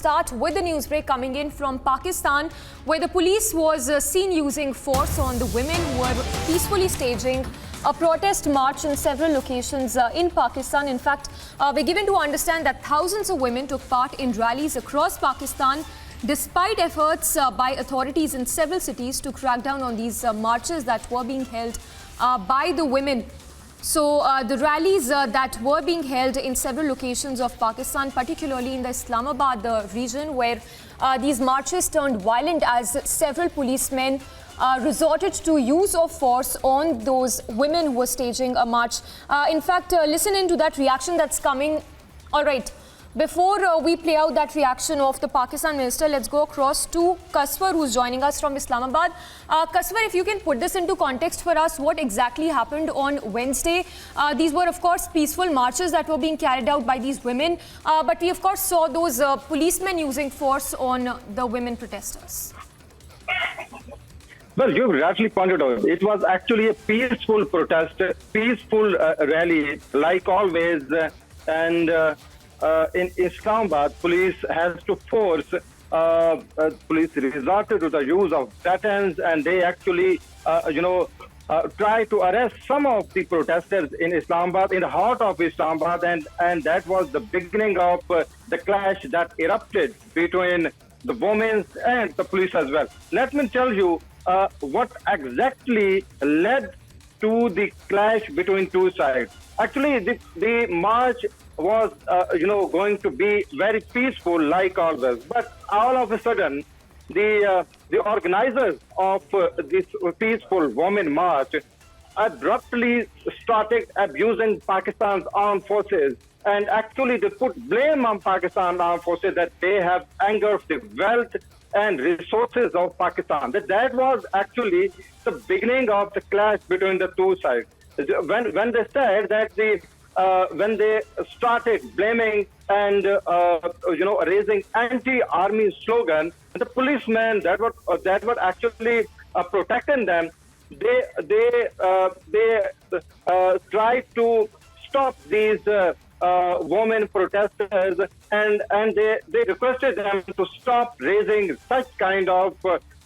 Start with the news break coming in from Pakistan, where the police was seen using force on the women who were peacefully staging a protest march in several locations in Pakistan. In fact, we're given to understand that thousands of women took part in rallies across Pakistan despite efforts by authorities in several cities to crack down on these marches that were being held by the women. So the rallies that were being held in several locations of Pakistan, particularly in the Islamabad region, where these marches turned violent as several policemen resorted to use of force on those women who were staging a march. In fact, listen into that reaction that's coming. All right. Before we play out that reaction of the Pakistan minister, let's go across to Kaswar, who's joining us from Islamabad. Kaswar, if you can put this into context for us, what exactly happened on Wednesday? These were, of course, peaceful marches that were being carried out by these women. But we, of course, saw those policemen using force on the women protesters. Well, you rightly pointed out, it was actually a peaceful protest, peaceful rally, like always. In Islamabad, police has to force, police resorted to the use of batons, and they actually, try to arrest some of the protesters in Islamabad, in the heart of Islamabad, and that was the beginning of the clash that erupted between the women and the police as well. Let me tell you what exactly led to the clash between two sides. Actually, the march was, going to be very peaceful like always. But all of a sudden, the organizers of this peaceful women march abruptly started abusing Pakistan's armed forces. And actually, they put blame on Pakistan armed forces that they have angered the wealth and resources of Pakistan. That was actually the beginning of the clash between the two sides. When they said that when they started blaming and raising anti-army slogan, the policemen that were actually protecting them, they tried to stop these women protesters, and they requested them to stop raising such kind of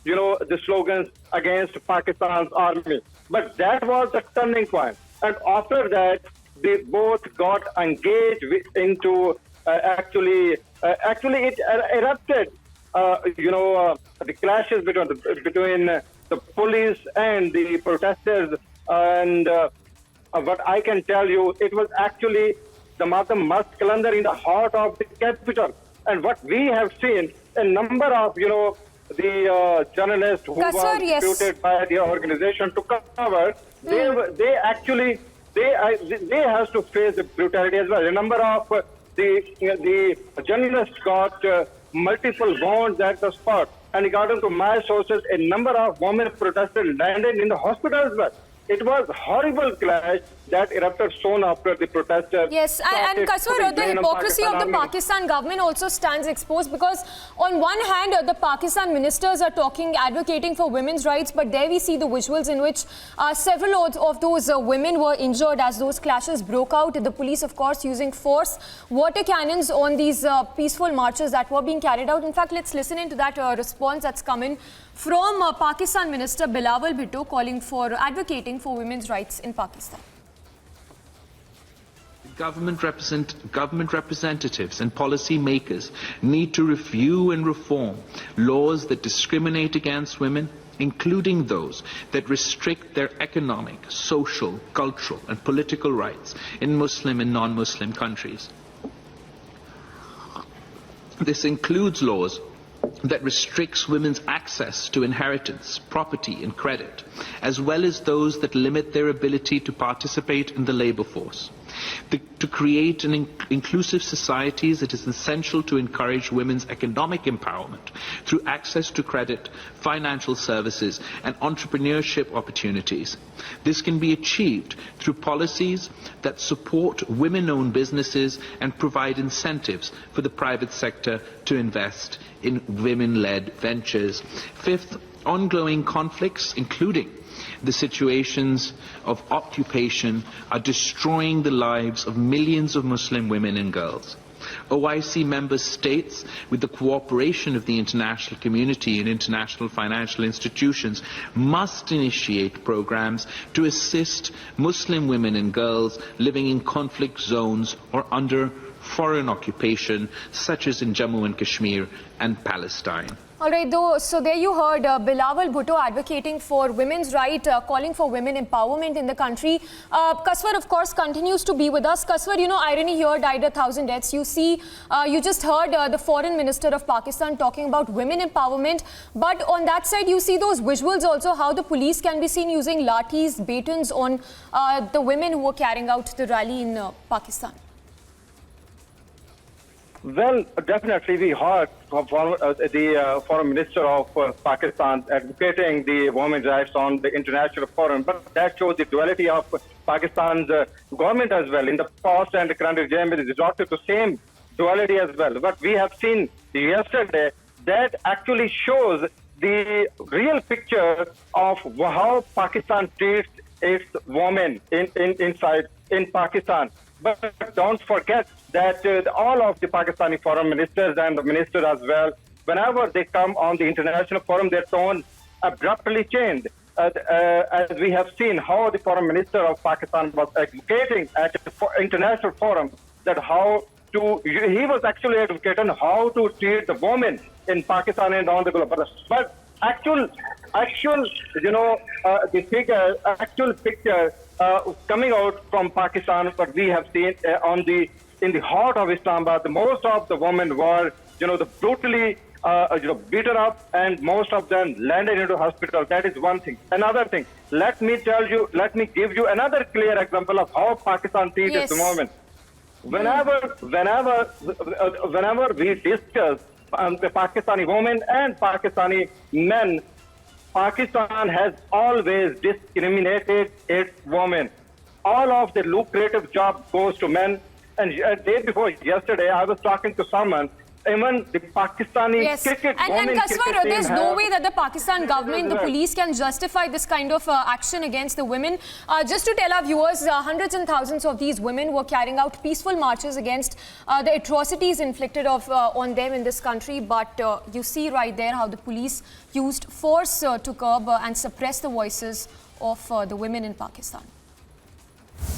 the slogans against Pakistan's army. But that was the turning point, and after that, they both got engaged into actually it erupted. The clashes between the police and the protesters, and what I can tell you, it was actually the Matam Mast calendar in the heart of the capital. And what we have seen, a number of the journalists who Kaswar, were deputed by the organization to cover, they actually. They have to face the brutality as well. A number of the journalists got multiple wounds at the spot, and according to my sources, a number of women protesters landed in the hospital as well. It was a horrible clash that erupted soon after the protesters. Yes, and Kaswar, the hypocrisy of the Pakistan government also stands exposed, because on one hand, the Pakistan ministers are advocating for women's rights, but there we see the visuals in which several of those women were injured as those clashes broke out. The police, of course, using force, water cannons on these peaceful marches that were being carried out. In fact, let's listen into that response that's come in from Pakistan Minister Bilawal Bhutto, advocating for women's rights in Pakistan. Government representatives and policy makers need to review and reform laws that discriminate against women, including those that restrict their economic, social, cultural and political rights in Muslim and non-Muslim countries. This includes laws that restricts women's access to inheritance, property and credit, as well as those that limit their ability to participate in the labor force. To create an inclusive societies, it is essential to encourage women's economic empowerment through access to credit, financial services and entrepreneurship opportunities. This can be achieved through policies that support women-owned businesses and provide incentives for the private sector to invest in women-led ventures. Fifth, ongoing conflicts, including the situations of occupation, are destroying the lives of millions of Muslim women and girls. OIC member states, with the cooperation of the international community and international financial institutions, must initiate programs to assist Muslim women and girls living in conflict zones or under foreign occupation, such as in Jammu and Kashmir and Palestine. All right, though, so there you heard Bilawal Bhutto advocating for women's right, calling for women empowerment in the country. Kaswar, of course, continues to be with us. Kaswar, you know, irony here died 1,000 deaths. You see, you just heard the foreign minister of Pakistan talking about women empowerment. But on that side, you see those visuals also, how the police can be seen using lathis, batons on the women who were carrying out the rally in Pakistan. Well, definitely we heard from the foreign minister of Pakistan advocating the women's rights on the international forum, but that shows the duality of Pakistan's government as well. In the past and the current regime, it is resorted to same duality as well. But we have seen yesterday that actually shows the real picture of how Pakistan treats its women in Pakistan. But don't forget that all of the Pakistani foreign ministers and the minister as well, whenever they come on the international forum, their tone abruptly changed. As we have seen how the foreign minister of Pakistan was advocating at the international forum, that he was actually advocating how to treat the women in Pakistan and on the globe. But actual picture coming out from Pakistan, what we have seen in the heart of Islamabad, most of the women were, brutally, beaten up, and most of them landed into hospital. That is one thing. Another thing, let me give you another clear example of how Pakistan treats its women. Whenever we discuss the Pakistani women and Pakistani men, Pakistan has always discriminated its women. All of the lucrative job goes to men. And day before yesterday, I was talking to someone, even the Pakistani cricket women. And Kaswar, there's no way that the Pakistan government, the police can justify this kind of action against the women. Just to tell our viewers, hundreds and thousands of these women were carrying out peaceful marches against the atrocities inflicted on them in this country. But you see right there how the police used force to curb and suppress the voices of the women in Pakistan.